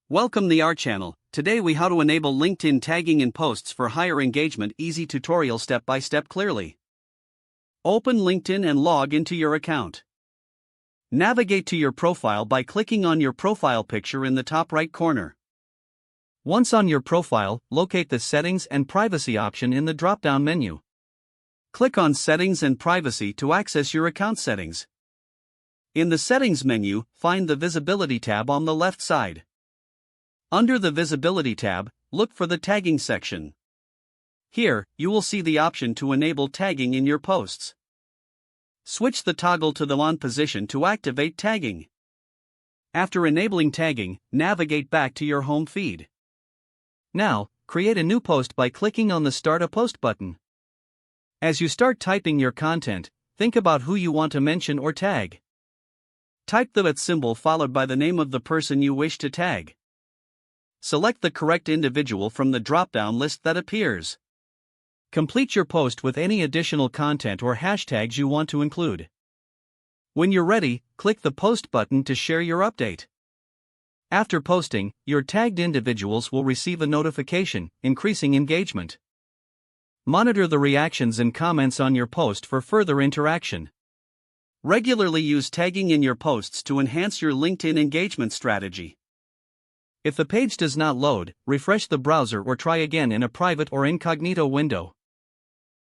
Welcome to our channel. Today we how to enable LinkedIn tagging in posts for higher engagement. Easy tutorial step by step clearly. Open LinkedIn and log into your account. Navigate to your profile by clicking on your profile picture in the top right corner. Once on your profile, locate the Settings and Privacy option in the drop-down menu. Click on Settings and Privacy to access your account settings. In the Settings menu, find the Visibility tab on the left side. Under the Visibility tab, look for the Tagging section. Here, you will see the option to enable tagging in your posts. Switch the toggle to the on position to activate tagging. After enabling tagging, navigate back to your home feed. Now, create a new post by clicking on the Start a Post button. As you start typing your content, think about who you want to mention or tag. Type the @ symbol followed by the name of the person you wish to tag. Select the correct individual from the drop-down list that appears. Complete your post with any additional content or hashtags you want to include. When you're ready, click the Post button to share your update. After posting, your tagged individuals will receive a notification, increasing engagement. Monitor the reactions and comments on your post for further interaction. Regularly use tagging in your posts to enhance your LinkedIn engagement strategy. If the page does not load, refresh the browser or try again in a private or incognito window.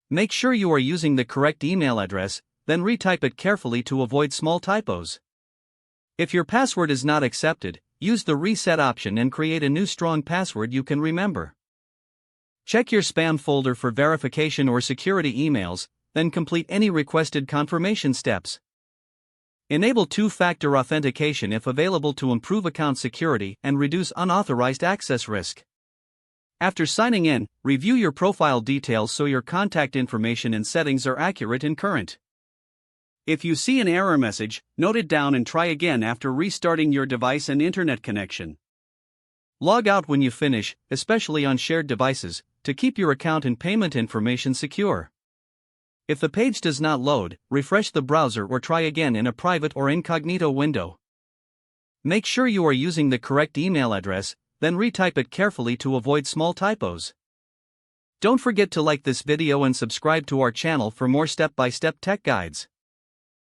Make sure you are using the correct email address, then retype it carefully to avoid small typos. If your password is not accepted, use the reset option and create a new strong password you can remember. Check your spam folder for verification or security emails, then complete any requested confirmation steps. Enable two-factor authentication if available to improve account security and reduce unauthorized access risk. After signing in, review your profile details so your contact information and settings are accurate and current. If you see an error message, note it down and try again after restarting your device and internet connection. Log out when you finish, especially on shared devices, to keep your account and payment information secure. If the page does not load, refresh the browser or try again in a private or incognito window. Make sure you are using the correct email address, then retype it carefully to avoid small typos. Don't forget to like this video and subscribe to our channel for more step-by-step tech guides.